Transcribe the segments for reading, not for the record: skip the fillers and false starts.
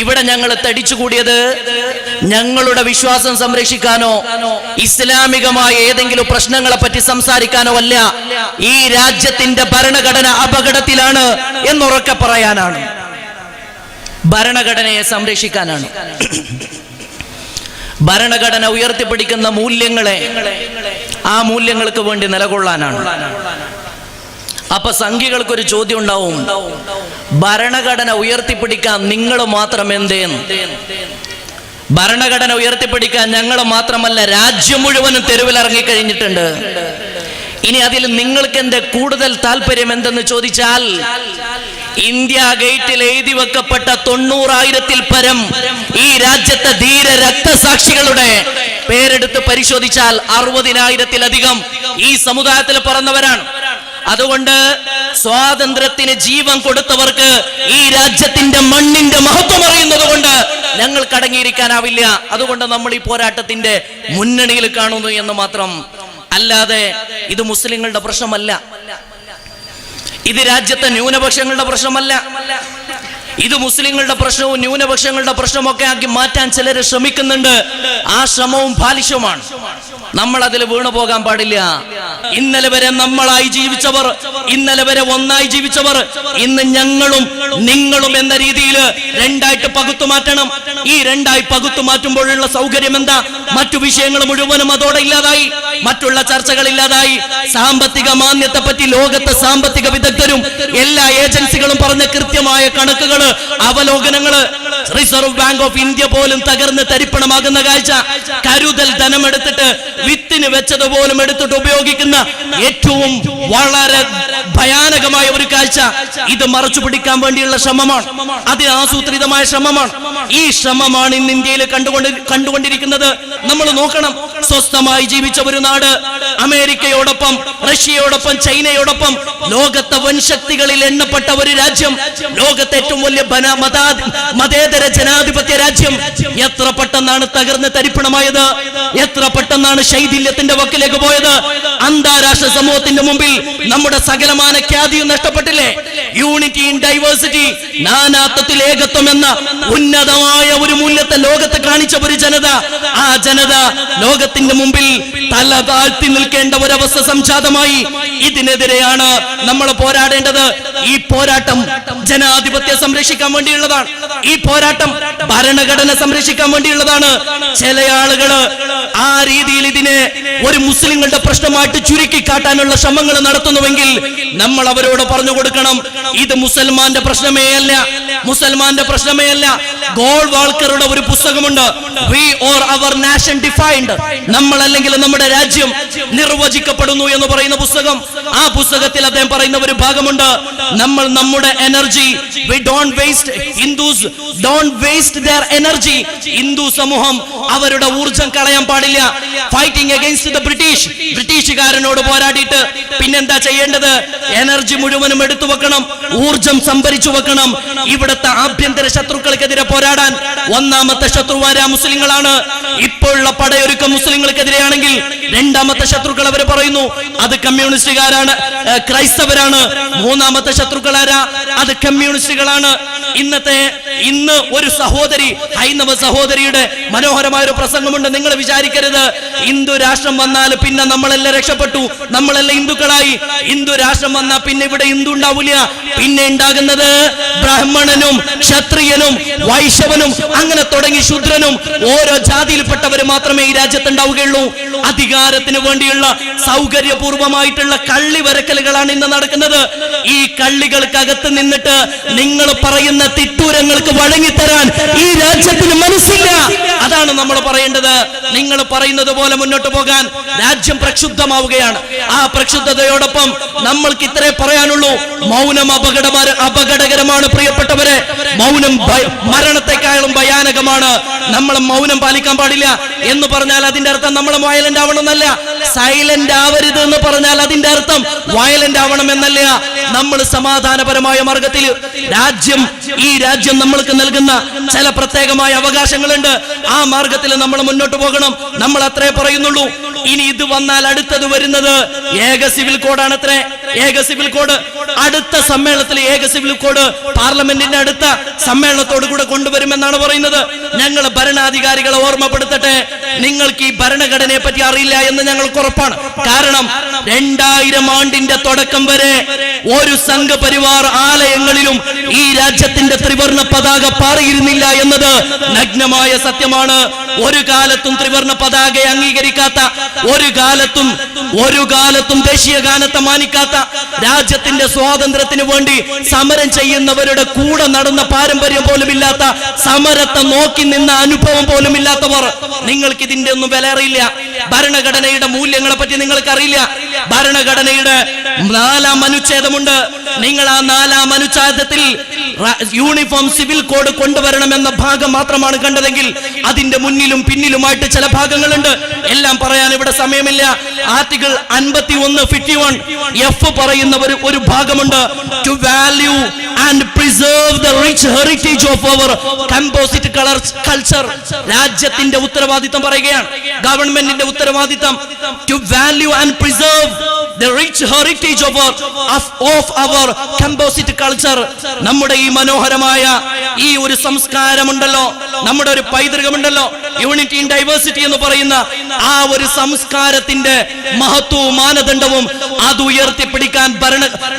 ഇവിടെ ഞങ്ങൾ തടിച്ചുകൂടിയത് ഞങ്ങളുടെ വിശ്വാസം സംരക്ഷിക്കാനോ ഇസ്ലാമികമായ ഏതെങ്കിലും പ്രശ്നങ്ങളെ പറ്റി സംസാരിക്കാനോ അല്ല. ഈ രാജ്യത്തിന്റെ ഭരണഘടന അപകടത്തിലാണ് എന്നുറക്കെ പറയാനാണ്, ഭരണഘടനയെ സംരക്ഷിക്കാനാണ്. ഭരണഘടന ഉയർത്തിപ്പിടിക്കുന്ന മൂല്യങ്ങളെ, ആ മൂല്യങ്ങൾക്ക് വേണ്ടി നിലകൊള്ളാനാണ്. അപ്പൊ സംഘികൾക്കൊരു ചോദ്യം ഉണ്ടാവും, ഭരണഘടന ഉയർത്തിപ്പിടിക്കാൻ നിങ്ങൾ മാത്രം എന്തേന്ന്? ഭരണഘടന ഉയർത്തിപ്പിടിക്കാൻ ഞങ്ങൾ മാത്രമല്ല, രാജ്യം മുഴുവനും തെരുവിലിറങ്ങിക്കഴിഞ്ഞിട്ടുണ്ട്. ഇനി അതിൽ നിങ്ങൾക്ക് എന്റെ കൂടുതൽ താല്പര്യം എന്തെന്ന് ചോദിച്ചാൽ, ഇന്ത്യ ഗേറ്റിൽ എഴുതി വെക്കപ്പെട്ട 90,000-ൽ പരം ഈ രാജ്യത്തെ ധീര രക്തസാക്ഷികളുടെ പേരെടുത്ത് പരിശോധിച്ചാൽ 60,000-ലധികം ഈ സമുദായത്തിൽ പിറന്നവരാണ്. അതുകൊണ്ട് സ്വാതന്ത്ര്യത്തിന് ജീവൻ കൊടുത്തവർക്ക് ഈ രാജ്യത്തിന്റെ മണ്ണിന്റെ മഹത്വം അറിയുന്നത് കൊണ്ട് ഞങ്ങൾക്ക് അടങ്ങിയിരിക്കാനാവില്ല. അതുകൊണ്ട് നമ്മൾ ഈ പോരാട്ടത്തിന്റെ മുന്നണിയിൽ കാണുന്നു എന്ന് മാത്രം. അല്ലാതെ ഇത് മുസ്ലിങ്ങളുടെ പ്രശ്നമല്ല, ഇത് രാജ്യത്തെ ന്യൂനപക്ഷങ്ങളുടെ പ്രശ്നമല്ല. ഇത് മുസ്ലിങ്ങളുടെ പ്രശ്നവും ന്യൂനപക്ഷങ്ങളുടെ പ്രശ്നമൊക്കെ ആക്കി മാറ്റാൻ ചിലര് ശ്രമിക്കുന്നുണ്ട്. ആ ശ്രമവും ബാലിശമാണ്. നമ്മൾ അതിൽ വീണു പോകാൻ പാടില്ല. ഇന്നലെ വരെ നമ്മളായി ജീവിച്ചവർ, ഇന്നലെ വരെ ഒന്നായി ജീവിച്ചവർ, ഇന്ന് ഞങ്ങളും നിങ്ങളും എന്ന രീതിയിൽ രണ്ടായിട്ട് പകുത്തു മാറ്റണം. ഈ രണ്ടായി പകുത്തു മാറ്റുമ്പോഴുള്ള സൗകര്യം എന്താ? മറ്റു വിഷയങ്ങൾ മുഴുവനും അതോടെ ഇല്ലാതായി, മറ്റുള്ള ചർച്ചകൾ ഇല്ലാതായി. സാമ്പത്തിക മാന്യത്തെ പറ്റി ലോകത്തെ സാമ്പത്തിക വിദഗ്ധരും എല്ലാ ഏജൻസികളും പറഞ്ഞ കൃത്യമായ കണക്കുകൾ, അവലോകനങ്ങള്, റിസർവ് ബാങ്ക് ഓഫ് ഇന്ത്യ പോലും തകർന്ന് തരിപ്പണമാകുന്ന കാഴ്ച, കരുതൽ ധനമെടുത്തിട്ട് വിത്തിന് വെച്ചതുപോലും എടുത്തിട്ട് ഉപയോഗിക്കുന്ന ഏറ്റവും വളരെ ഭയാനകമായ ഒരു കാഴ്ച. ഇത് മറച്ചു പിടിക്കാൻ വേണ്ടിയുള്ള ശ്രമമാണ്, അത് ആസൂത്രിതമായ ശ്രമമാണ്. ഈ ശ്രമമാണ് ഇന്ന് ഇന്ത്യയിൽ കണ്ടുകൊണ്ടിരിക്കുന്നത്. നമ്മൾ നോക്കണം, സ്വസ്ഥമായി ജീവിച്ച ഒരു നാട്, അമേരിക്കയോടൊപ്പം റഷ്യയോടൊപ്പം ചൈനയോടൊപ്പം ലോകത്തെ വൻശക്തികളിൽ എണ്ണപ്പെട്ട ഒരു രാജ്യം, ലോകത്തെ ഏറ്റവും വലിയ മതേതര ജനാധിപത്യ രാജ്യം, എത്ര പെട്ടെന്നാണ് തകർന്ന് തരിപ്പണമായത്, എത്ര പെട്ടെന്നാണ് ശൈഥില്യത്തിന്റെ വക്കിലേക്ക് പോയത്. അന്താരാഷ്ട്ര സമൂഹത്തിന്റെ മുമ്പിൽ നമ്മുടെ സകലമാന ഖ്യാതിയും നഷ്ടപ്പെട്ടില്ലേ? യൂണിറ്റി ഇൻ ഡൈവേഴ്സിറ്റി, നാനാത്വത്തിൽ ഏകത്വം എന്ന ഉന്നതമായ ഒരു മൂല്യത്തെ ലോകത്തെ കാണിച്ച ഒരു ജനത, ആ ജനത ലോകത്തിന്റെ മുമ്പിൽ തല താഴ്ത്തി നിൽക്കേണ്ട ഒരവസ്ഥ സംജാതമായി. ഇതിനെതിരെയാണ് നമ്മൾ പോരാടേണ്ടത്. ഈ പോരാട്ടം ജനാധിപത്യം സംരക്ഷിക്കാൻ വേണ്ടിയുള്ളതാണ്. ഈ പോരാട്ടം ഭരണഘടന സംരക്ഷിക്കാൻ വേണ്ടിയുള്ളതാണ്. ചില ആളുകള് ആ രീതിയിൽ ഇതിനെ ഒരു മുസ്ലിങ്ങളുടെ പ്രശ്നമായിട്ട് ചുരുക്കി കാട്ടാനുള്ള ശ്രമങ്ങൾ നടത്തുന്നുവെങ്കിൽ നമ്മൾ അവരോട് പറഞ്ഞു കൊടുക്കണം, ഇത് മുസൽമാന്റെ പ്രശ്നമേ അല്ല, മുസൽമാന്റെ പ്രശ്നമേ അല്ല. ഗോൾവാൾക്കറുടെ ഒരു പുസ്തകമുണ്ട്, we or our nation defined, നമ്മൾ അല്ലെങ്കിൽ നമ്മുടെ രാജ്യം നിർവചിക്കപ്പെടുന്നു എന്ന് പറയുന്ന പുസ്തകം. ആ പുസ്തകത്തിൽ അദ്ദേഹം പറയുന്ന ഒരു ഭാഗമുണ്ട്, നമ്മൾ നമ്മുടെ energy, we don't waste, Hindus don't waste their energy. Hindu സമൂഹം അവരുടെ ഊർജം കളയാൻ പാടില്ല. ഫൈറ്റിംഗ് അഗൈൻസ്റ്റ് ദ ബ്രിട്ടീഷ്, ബ്രിട്ടീഷുകാരനോട് പോരാടിയിട്ട് പിന്നെന്താ ചെയ്യേണ്ടത്? എനർജി മുഴുവനും എടുത്തു വെക്കണം, ഊർജം സംഭരിച്ചു വെക്കണം. ഇവിടുത്തെ ആഭ്യന്തര ശത്രുക്കൾക്കെതിരെ പോരാടാൻ ഒന്നാമത്തെ ശത്രുവാര മുസ്ലിങ്ങളാണ്. ഇപ്പോഴുള്ള പടയൊരുക്കം മുസ്ലിങ്ങൾക്കെതിരെയാണെങ്കിൽ രണ്ടാമത്തെ ശത്രുക്കൾ അവർ പറയുന്നു അത് കമ്മ്യൂണിസ്റ്റുകാരാണ്, ക്രൈസ്തവരാണ്. മൂന്നാമത്തെ ശത്രുക്കളാരാ? അത് കമ്മ്യൂണിസ്റ്റുകളാണ്. ഇന്ന് ഒരു സഹോദരി, ഹൈന്ദവ സഹോദരിയുടെ മനോഹരമായ ഒരു പ്രസംഗമുണ്ട്. നിങ്ങൾ വിചാരിക്കരുത് ഹിന്ദു രാഷ്ട്രം വന്നാൽ പിന്നെ നമ്മളെല്ലാം രക്ഷപ്പെട്ടു, നമ്മളെല്ലാം ഹിന്ദുക്കളായി. ഹിന്ദു രാഷ്ട്രം വന്നാൽ പിന്നെ ഇവിടെ ഹിന്ദു ഉണ്ടാവില്ല. പിന്നെ ഉണ്ടാകുന്നത് ബ്രാഹ്മണനും ക്ഷത്രിയനും വൈശ്യവനും അങ്ങനെ തുടങ്ങി ശൂദ്രനും ഓരോ ജാതിയിൽപ്പെട്ടവർ മാത്രമേ ഈ രാജ്യത്ത് ഉണ്ടാവുകയുള്ളൂ. അധികാരത്തിന് വേണ്ടിയുള്ള സൗകര്യപൂർവമായിട്ടുള്ള കള്ളി വരക്കലുകളാണ് ഇന്ന് നടക്കുന്നത്. ഈ കള്ളികൾക്കകത്ത് നിന്നിട്ട് നിങ്ങൾ പറയുന്ന തിട്ടൂരങ്ങൾക്ക് വഴങ്ങിത്തരാൻ ഈ രാജ്യത്തിന് മനസ്സില്ല. അതാണ് നമ്മൾ പറയേണ്ടത്. നിങ്ങൾ പറയുന്നത് പോലെ മുന്നോട്ട് പോകാൻ രാജ്യം പ്രക്ഷുബ്ധമാവുകയാണ്. ആ പ്രക്ഷുബ്ധതയോടൊപ്പം നമ്മൾക്ക് ഇത്രേ പറയാനുള്ളൂ, മൗനം അപകടകരമാണ് പ്രിയപ്പെട്ടവരെ. മൗനം മരണത്തെക്കാളും ഭയാനകമാണ്. നമ്മൾ മൗനം പാലിക്കാൻ പാടില്ല എന്ന് പറഞ്ഞാൽ അതിന്റെ അർത്ഥം നമ്മൾ വയലന്റ് ആവണമെന്നല്ല. സൈലന്റ് ആവരുത് എന്ന് പറഞ്ഞാൽ അതിന്റെ അർത്ഥം വയലന്റ് ആവണം എന്നല്ല. നമ്മൾ സമാധാനപരമായ മാർഗത്തിൽ ഈ രാജ്യം നമ്മൾക്ക് നൽകുന്ന ചില പ്രത്യേകമായ അവകാശങ്ങളുണ്ട്. ആ മാർഗത്തിൽ നമ്മൾ മുന്നോട്ട് പോകണം. നമ്മൾ അത്രേ പറയുന്നുള്ളൂ. ഇനി ഇത് വന്നാൽ അടുത്തത് വരുന്നത് ഏക സിവിൽ കോഡാണ്. അത്ര ഏക സിവിൽ കോഡ് അടുത്ത സമ്മേളനത്തിൽ ഏക സിവിൽ കോഡ് പാർലമെന്റിന്റെ അടുത്ത സമ്മേളനത്തോടു കൂടെ കൊണ്ടുവരുമെന്നാണ് പറയുന്നത്. ഞങ്ങൾ ഭരണാധികാരികളെ ഓർമ്മപ്പെടുത്തട്ടെ, നിങ്ങൾക്ക് ഈ ഭരണഘടനയെ പറ്റി അറിയില്ല എന്ന് ഞങ്ങൾക്ക് ഉറപ്പാണ്. കാരണം 2000 ആണ്ടിന്റെ തുടക്കം വരെ ഒരു സംഘപരിവാർ ആലയങ്ങളിലും ഈ രാജ്യത്തിന്റെ ത്രിവർണ്ണ പതാക പാറിയിരുന്നില്ല എന്നത് നഗ്നമായ സത്യമാണ്. ഒരു കാലത്തും ത്രിവർണ്ണ പതാകയെ അംഗീകരിക്കാത്ത, ഒരു കാലത്തും ദേശീയ ഗാനത്തെ മാനിക്കാത്ത, രാജ്യത്തിന്റെ സ്വാതന്ത്ര്യത്തിന് വേണ്ടി സമരം ചെയ്യുന്നവരുടെ കൂടെ നടന്ന പാരമ്പര്യം പോലും ഇല്ലാത്ത, സമരത്തെ നോക്കി നിന്ന അനുഭവം പോലും ഇല്ലാത്തവർ, നിങ്ങൾക്ക് ഇതിന്റെ ഒന്നും വില അറിയില്ല. ഭരണഘടനയുടെ മൂല്യങ്ങളെ പറ്റി നിങ്ങൾക്ക് അറിയില്ല. ഭരണഘടനയുടെ 4-ാം അനുച്ഛേദമുണ്ട്. നിങ്ങൾ ആ 4-ാം അനുച്ഛേദത്തിൽ യൂണിഫോം സിവിൽ കോഡ് കൊണ്ടുവരണമെന്ന ഭാഗം മാത്രമാണ് കണ്ടതെങ്കിൽ അതിന്റെ മുന്നിലും പിന്നിലുമായിട്ട് ചില ഭാഗങ്ങളുണ്ട്. എല്ലാം പറയാൻ ഇവിടെ സമയമില്ല. ആർട്ടിക്കിൾ 51(51) പറയുന്ന ഒരു ഭാഗമുണ്ട്. To value and preserve the rich heritage of our composite culture. രാജ്യത്തിന്റെ ഉത്തരവാദിത്തം പറയുകയാണ്, ഗവൺമെന്റിന്റെ ഉത്തരവാദിത്തം. To value and preserve the rich heritage of our composite culture. നമ്മുടെ ഈ മനോഹരമായ ഈ ഒരു സംസ്കാരമുണ്ടല്ലോ, നമ്മുടെ ഒരു പൈതൃകമുണ്ടല്ലോ, യൂണിറ്റി ഇൻ ഡൈവേഴ്സിറ്റി എന്ന് പറയുന്ന ആ ഒരു സംസ്കാരത്തിന്റെ മഹത്വവും മാനദണ്ഡവും അത് ഉയർത്തിപ്പിടിക്കാൻ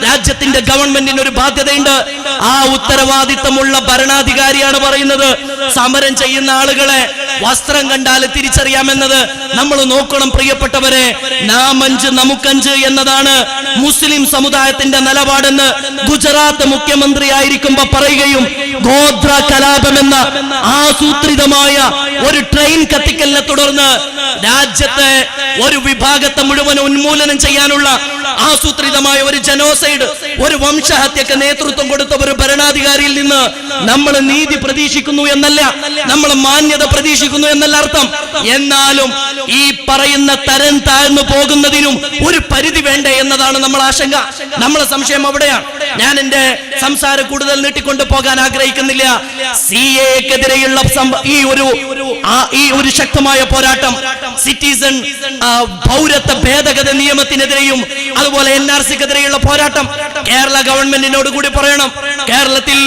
രാജ്യത്തിന്റെ ഗവൺമെന്റിന് ഒരു ബാധ്യതയുണ്ട്. ആ ഉത്തരവാദിത്തമുള്ള ഭരണാധികാരിയാണ് പറയുന്നത്, സമരം ചെയ്യുന്ന ആളുകളെ വസ്ത്രം കണ്ടാൽ തിരിച്ചറിയാമെന്നത് നമ്മൾ നോക്കണം പ്രിയപ്പെട്ടവരെ. നാമഞ്ച് നമുക്കഞ്ച് എന്നതാണ് മുസ്ലിം സമുദായത്തിന്റെ നിലപാടെന്ന് ഗുജറാത്ത് മുഖ്യമന്ത്രി ആയിരിക്കുമ്പോ പറയുകയും, ഗോത്ര കലാപം എന്ന ആസൂത്രിതമായ ഒരു ട്രെയിൻ കത്തിക്കലിനെ തുടർന്ന് രാജ്യത്തെ ഒരു വിഭാഗത്തെ മുഴുവൻ ഉന്മൂലനം ചെയ്യാനുള്ള ആസൂത്രിതമായ ഒരു ജനോസൈഡ്, ഒരു വംശഹത്യക്ക് നേതൃത്വം കൊടുത്ത ഒരു ഭരണാധികാരിയിൽ നിന്ന് നമ്മൾ നീതി പ്രതീക്ഷിക്കുന്നു എന്നല്ല, നമ്മൾ മാന്യത പ്രതീക്ഷിക്കുന്നു എന്നല്ല അർത്ഥം. എന്നാലും ഈ പറയുന്ന തരം താഴ്ന്നു പോകുന്നതിനും ഒരു പരിധി വേണ്ടേ എന്നതാണ് നമ്മൾ ആശങ്ക, നമ്മളെ സംശയം അവിടെയാണ്. ഞാൻ എന്റെ സംസാരം കൂടുതൽ നീട്ടിക്കൊണ്ടു പോകാൻ ആഗ്രഹിക്കുന്നില്ല. സിഎക്കെതിരെയുള്ള ഈ ഒരു ശക്തമായ പോരാട്ടം, സിറ്റിസൺ പൗരത്വ ഭേദഗതി നിയമത്തിനെതിരെയും അതുപോലെ NRCക്കെതിരെയുള്ള പോരാട്ടം കേരള ഗവൺമെന്റിനോട് കൂടി പറയണം. കേരളത്തിൽ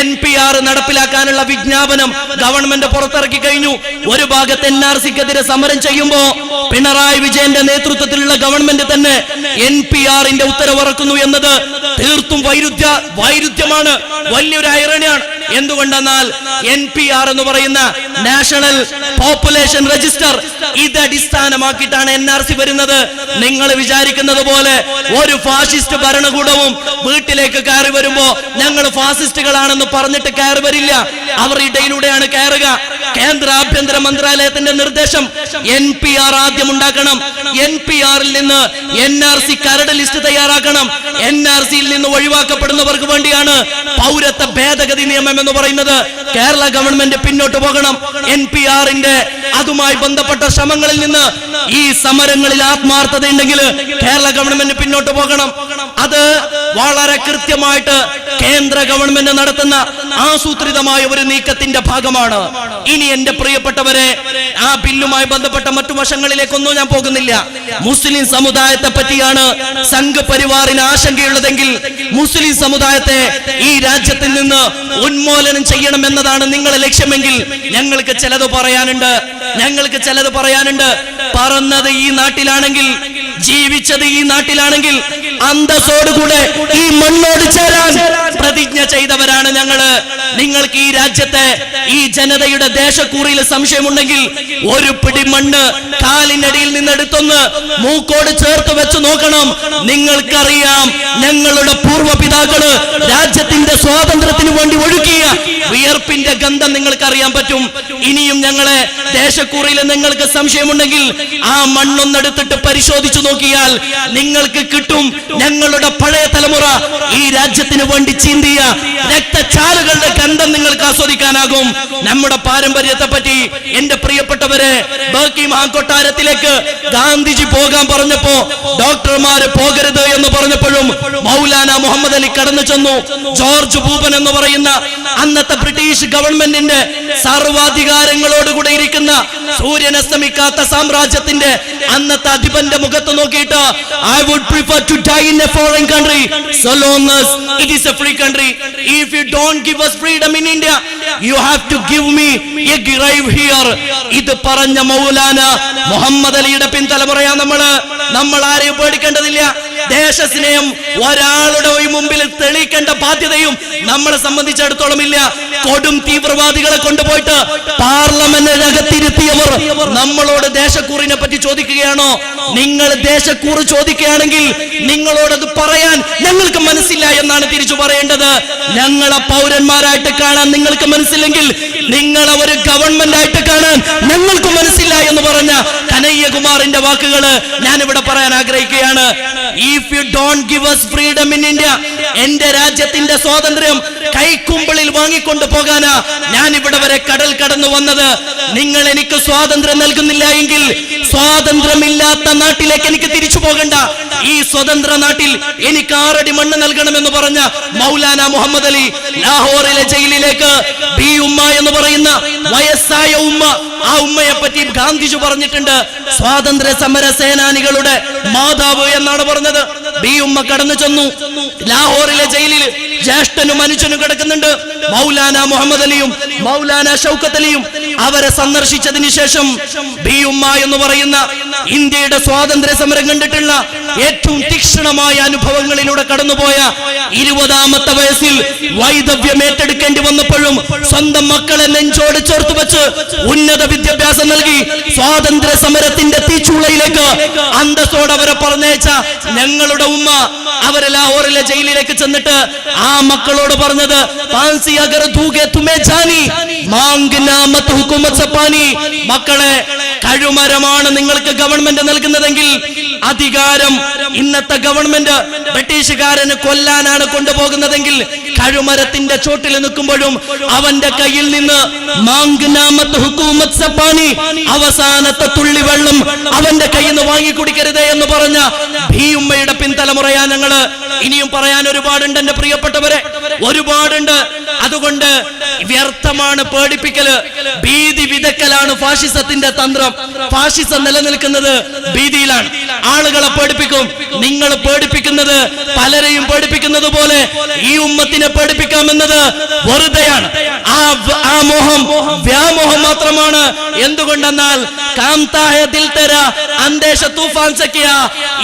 NPR നടപ്പിലാക്കാനുള്ള വിജ്ഞാപനം ഗവൺമെന്റ് പുറത്തിറക്കി കഴിഞ്ഞു. ഒരു ഭാഗത്ത് NRCക്കെതിരെ സമരം ചെയ്യുമ്പോ പിണറായി വിജയന്റെ നേതൃത്വത്തിലുള്ള ഗവൺമെന്റ് തന്നെ NPRന്റെ ഉത്തരവിറക്കുന്നു എന്നത് തീർത്തും വൈരുദ്ധ്യമാണ്, വലിയൊരു ഐറണിയാണ്. എന്തുകൊണ്ടെന്നാൽ NPR എന്ന് പറയുന്ന നാഷണൽ പോപ്പുലേഷൻ രജിസ്റ്റർ, ഇത് അടിസ്ഥാനമാക്കിയിട്ടാണ് NRC വരുന്നത്. നിങ്ങൾ വിചാരിക്കുന്നത് പോലെ ഒരു ഫാഷിസ്റ്റ് ഭരണകൂടവും വീട്ടിലേക്ക് കയറി വരുമ്പോ ഞങ്ങൾ ഫാസിസ്റ്റുകളാണെന്ന് പറഞ്ഞിട്ട് കയറി വരില്ല. അവർ ഇടയിലൂടെയാണ് കയറുക. കേന്ദ്ര ആഭ്യന്തര മന്ത്രാലയത്തിന്റെ നിർദ്ദേശം NPR ആദ്യം ഉണ്ടാക്കണം. NPRൽ നിന്ന് NRC കരട് ലിസ്റ്റ് തയ്യാറാക്കണം. NRCയിൽ നിന്ന് ഒഴിവാക്കപ്പെടുന്നവർക്ക് വേണ്ടിയാണ് പൗരത്വ ഭേദഗതി നിയമം എന്ന് പറയുന്നത്. കേരള ഗവൺമെന്റ് പിന്നോട്ട് പോകണം. NPRന്റെ അതുമായി ബന്ധപ്പെട്ട ശ്രമങ്ങളിൽ നിന്ന് ഈ സമരങ്ങളിൽ ആത്മാർത്ഥത ഉണ്ടെങ്കിൽ കേരള ഗവൺമെന്റ് പിന്നോട്ട് പോകണം. അത് വളരെ കൃത്യമായിട്ട് കേന്ദ്ര ഗവൺമെന്റ് നടത്തുന്ന ആസൂത്രിതമായ ഒരു നീക്കത്തിന്റെ ഭാഗമാണ്. ഇനി എന്റെ പ്രിയപ്പെട്ടവരെ, ആ ബില്ലുമായി ബന്ധപ്പെട്ട മറ്റു വശങ്ങളിലേക്കൊന്നും ഞാൻ പോകുന്നില്ല. മുസ്ലിം സമുദായത്തെ പറ്റിയാണ് സംഘപരിവാറിന് ആശങ്കയുള്ളതെങ്കിൽ മുസ്ലിം സമുദായത്തെ ഈ രാജ്യത്തിൽ നിന്ന് ഉന്മൂലനം ചെയ്യണം എന്നതാണ് നിങ്ങളെ ലക്ഷ്യമെങ്കിൽ ഞങ്ങൾക്ക് ചിലത് പറയാനുണ്ട്. പറന്നത് ഈ നാട്ടിലാണെങ്കിൽ, ജീവിച്ചത് ഈ നാട്ടിലാണെങ്കിൽ, അന്തസ്സോടുകൂടെ ഈ മണ്ണോട് ചേരാൻ പ്രതിജ്ഞ ചെയ്തവരാണ് ഞങ്ങള്. നിങ്ങൾക്ക് ഈ രാജ്യത്തെ ഈ ജനതയുടെ ദേശക്കൂറിയിൽ സംശയമുണ്ടെങ്കിൽ ഒരു പിടി മണ്ണ് കാലിനടിയിൽ നിന്നെടുത്തൊന്ന് മൂക്കോട് ചേർത്ത് വെച്ച് നോക്കണം. നിങ്ങൾക്കറിയാം, ഞങ്ങളുടെ പൂർവ്വപിതാക്കള് രാജ്യത്തിന്റെ സ്വാതന്ത്ര്യത്തിന് വേണ്ടി ഒഴുക്കിയ വിയർപ്പിന്റെ ഗന്ധം നിങ്ങൾക്കറിയാൻ പറ്റും. ഇനിയും ഞങ്ങളെ ദേശക്കൂറിയിൽ നിങ്ങൾക്ക് സംശയമുണ്ടെങ്കിൽ ആ മണ്ണൊന്നെടുത്തിട്ട് പരിശോധിച്ചു നോക്കിയാൽ നിങ്ങൾക്ക് കിട്ടും ഞങ്ങളുടെ പഴയ തലമുറ ഈ രാജ്യത്തിന് വേണ്ടി ചിന്തിയ രക്തച്ചാലുകളുടെ ഗന്ധം നിങ്ങൾക്ക് ആസ്വദിക്കാനാകും. നമ്മുടെ പാരമ്പര്യത്തെ പറ്റി എന്റെ പ്രിയപ്പെട്ടവരെ, ബക്കിംഗ്ഹാം കൊട്ടാരത്തിലേക്ക് ഗാന്ധിജി പോകാൻ പറഞ്ഞപ്പോ ഡോക്ടർമാര് പോകരുത് എന്ന് പറഞ്ഞപ്പോഴും മൗലാന മുഹമ്മദ് അലി കടന്നു ചെന്നു. ജോർജ് ഭൂപൻ എന്ന് പറയുന്ന അന്നത്തെ ബ്രിട്ടീഷ് ഗവൺമെന്റിന്റെ സർവാധികാരങ്ങളോടുകൂടെ ഇരിക്കുന്ന സൂര്യൻ അസ്തമിക്കാത്ത സാമ്രാജ്യത്തിന്റെ അന്നത്തെ അധിപന്റെ മുഖത്ത് നോക്കിയിട്ട് I would prefer to die in a foreign country so long as it is a free country. If you don't give us freedom in India, you have to give me a grave here. ഇത് പറഞ്ഞ മൗലാന മുഹമ്മദ് അലിയുടെ പിൻതലമുറയാ നമ്മൾ ആരെയും പേടിക്കേണ്ടതില്ല. ദേശസ്നേഹം ഒരാളുടെ മുമ്പിൽ തെളിയിക്കേണ്ട ബാധ്യതയും നമ്മളെ സംബന്ധിച്ചിടത്തോളം ഇല്ല. കൊടും തീവ്രവാദികളെ കൊണ്ടുപോയിട്ട് പാർലമെന്റിനകത്തിരുത്തിയവർ നമ്മളോട് ദേശക്കൂറിനെ പറ്റി ചോദിക്കുകയാണോ? നിങ്ങൾ ദേശക്കൂറ് ചോദിക്കുകയാണെങ്കിൽ നിങ്ങളോടത് പറയാൻ ഞങ്ങൾക്ക് മനസ്സില്ല എന്നാണ് തിരിച്ചു പറയേണ്ടത്. ഞങ്ങളെ പൗരന്മാരായിട്ട് കാണാൻ നിങ്ങൾക്ക് മനസ്സില്ലെങ്കിൽ നിങ്ങളെ ഒരു ഗവൺമെന്റ് ആയിട്ട് കാണാൻ ഞങ്ങൾക്ക് മനസ്സില്ല എന്ന് പറഞ്ഞ കനയ്യകുമാറിന്റെ വാക്കുകൾ ഞാനിവിടെ പറയാൻ ആഗ്രഹിക്കുകയാണ്. If you don't give us freedom in India, എന്റെ രാജ്യത്തിന്റെ സ്വാതന്ത്ര്യം കൈക്കുമ്പിളിൽ വാങ്ങിക്കൊണ്ട് പോകാനാ ഞാൻ ഇവിടെ വരെ കടൽ കടന്നു വന്നത്. നിങ്ങൾ എനിക്ക് സ്വാതന്ത്ര്യം നൽകുന്നില്ല എങ്കിൽ സ്വാതന്ത്ര്യമില്ലാത്ത നാട്ടിലേക്ക് എനിക്ക് തിരിച്ചു പോകണ്ട. ഈ സ്വതന്ത്ര നാട്ടിൽ എനിക്ക് 6 അടി മണ്ണ് നൽകണമെന്ന് പറഞ്ഞ മൗലാന മുഹമ്മദ് അലി ലാഹോറിലെ ജയിലിലേക്ക് ബി ഉമ്മ എന്ന് പറയുന്ന വയസ്സായ ഉമ്മ, ആ ഉമ്മയെ പറ്റി ഗാന്ധിജി പറഞ്ഞിട്ടുണ്ട് സ്വാതന്ത്ര്യ സമര സേനാനികളുടെ മാതാവ് എന്നാണ് പറഞ്ഞത്. ബി ഉമ്മ കടന്നു ചെന്നു. ലാഹോറിലെ ജയിലിൽ ജ്യേഷ്ഠനും അനുജനും കിടക്കുന്നുണ്ട്. മൗലാന മുഹമ്മദ് അലിയും മൗലാന ഷൗക്കത്ത് അലിയും അവരെ സന്ദർശിച്ചതിന് ശേഷം ബി ഉമ്മ എന്ന് പറയുന്ന ഇന്ത്യയുടെ സ്വാതന്ത്ര്യ സമരം കണ്ടിട്ടുള്ള ഏറ്റവും തീക്ഷ്ണമായ അനുഭവങ്ങളിലൂടെ കടന്നുപോയ 20ാമത്തെ വയസ്സിൽ വൈദവ്യം ഏറ്റെടുക്കേണ്ടി വന്നപ്പോഴും സ്വന്തം മക്കളെ നെഞ്ചോട് ചേർത്ത് വെച്ച് ഉന്നത വിദ്യാഭ്യാസം നൽകി സ്വാതന്ത്ര്യ സമരത്തിന്റെ തീച്ചൂളയിലേക്ക് അന്തസ്സോടെ അവരെ പറഞ്ഞയച്ച ഞങ്ങളുടെ ഉമ്മ അവരെ ലാഹോറിലെ ജയിലിലേക്ക് ചെന്നിട്ട് ആ മക്കളോട് പറഞ്ഞത് മക്കളെ, കഴുമരമാണ് നിങ്ങൾക്ക് ഗവൺമെന്റ് നൽകുന്നതെങ്കിൽ അധികാരം ഇന്നത്തെ ഗവൺമെന്റ് ബ്രിട്ടീഷുകാരന് കൊല്ലാനാണ് കൊണ്ടുപോകുന്നതെങ്കിൽ കഴുമരത്തിന്റെ ചോട്ടിൽ നിൽക്കുമ്പോഴും അവന്റെ കയ്യിൽ നിന്ന് അവസാനത്തെ തുള്ളി വെള്ളം അവന്റെ കയ്യിൽ നിന്ന് വാങ്ങിക്കുടിക്കരുതേ എന്ന് പറഞ്ഞ ഭീയുമ്മയുടെ പിൻതലമുറയാ ഞങ്ങള്. ഇനിയും പറയാൻ ഒരുപാടുണ്ട് എന്റെ പ്രിയപ്പെട്ടവരെ, ഒരുപാടുണ്ട്. അതുകൊണ്ട് വ്യർത്ഥമാണ് പേടിപ്പിക്കല്, ഭീതി വിതക്കലാണ് ഫാഷിസത്തിന്റെ തന്ത്രം. ഫാഷിസം നിലനിൽക്കുന്നത് ഭീതിയിലാണ്. ആളുകളെ പേടിപ്പിക്കും. നിങ്ങൾ പേടിപ്പിക്കുന്നത് പലരെയും പേടിപ്പിക്കുന്നത് പോലെ ഈ ഉമ്മത്തിനെ പേടിപ്പിക്കാമെന്നത് വെറുതെയാണ്. ആ മോഹം വ്യാമോഹം മാത്രമാണ്. എന്തുകൊണ്ടെന്നാൽ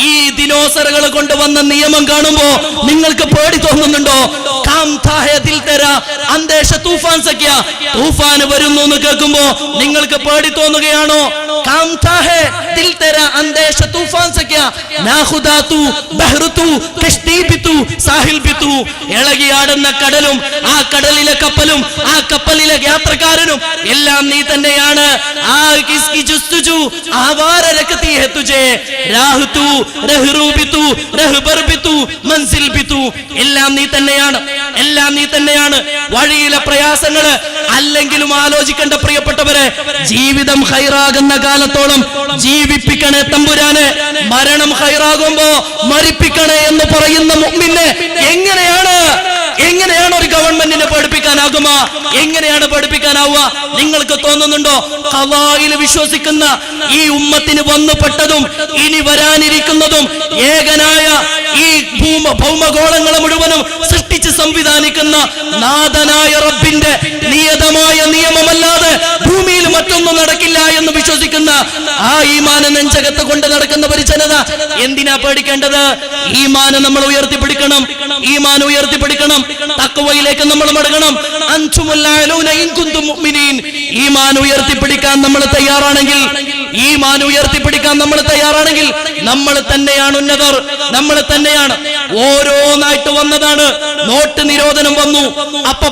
ഈ ദിനോസറുകൾ കൊണ്ടുവന്ന നിയമം കാണുമ്പോ നിങ്ങൾക്ക് പേടി തോന്നുന്നുണ്ടോ? തൂഫാൻ വരുന്നു എന്ന് കേൾക്കുമ്പോ നിങ്ങൾക്ക് പേടി തോന്നുകയാണോ? ഇളകിയാടുന്ന കടലും ആ കടലിലെ കപ്പലും ആ കപ്പലിലെ യാത്രക്കാരനും എല്ലാം നീ തന്നെയാണ്. എല്ലാം നീ തന്നെയാണ്, എല്ലാം നീ തന്നെയാണ്. വഴിയിലെ പ്രയാസങ്ങള് അല്ലെങ്കിലും ആലോചിക്കേണ്ട പ്രിയപ്പെട്ടവരെ, ജീവിതം ഹൈറാകുന്ന കാലത്തോളം ജീവിപ്പിക്കണേ തമ്പുരാനെ. മരണം ഹൈറാകുമ്പോ മരിപ്പിക്കണേ എന്ന് പറയുന്ന മുഅ്മിനെ എങ്ങനെയാണ് ഒരു ഗവൺമെന്റിനെ പഠിപ്പിക്കാനാകുമോ? എങ്ങനെയാണ് പഠിപ്പിക്കാനാവുക? നിങ്ങൾക്ക് തോന്നുന്നുണ്ടോ ഖളായിൽ വിശ്വസിക്കുന്ന ഈ ഉമ്മത്തിന് വന്നുപെട്ടതും ഇനി വരാനിരിക്കുന്നതും ഏകനായ ഈ ഭൗമഗോളങ്ങളെ മുഴുവനും സൃഷ്ടിച്ച് സംവിധാനിക്കുന്ന നാഥനായ റബ്ബിന്റെ നിയതമായ നിയമമല്ലാതെ ഭൂമിയിൽ മറ്റൊന്നും നടക്കില്ല എന്ന് വിശ്വസിക്കുന്ന ആ ഈമാന നെഞ്ചകത്ത് കൊണ്ട് നടക്കുന്ന ഒരു ജനത എന്തിനാ പേടിക്കേണ്ടത്? ഈമാന നമ്മൾ ഉയർത്തിപ്പിടിക്കണം, ഈമാൻ ഉയർത്തിപ്പിടിക്കണം. തഖ്വയിലേക്ക് നമ്മൾ മടങ്ങണം. ഈമാൻ ഉയർത്തിപ്പിടിക്കാൻ നമ്മൾ തയ്യാറാണെങ്കിൽ, ഈമാൻ ഉയർത്തിപ്പിടിക്കാൻ നമ്മൾ തയ്യാറാണെങ്കിൽ നമ്മൾ തന്നെയാണ് ഉന്നതർ, നമ്മൾ തന്നെയാണ്. ഓരോന്നായിട്ട് വന്നതാണ്. നോട്ട് നിരോധനം വന്നു. അപ്പൊ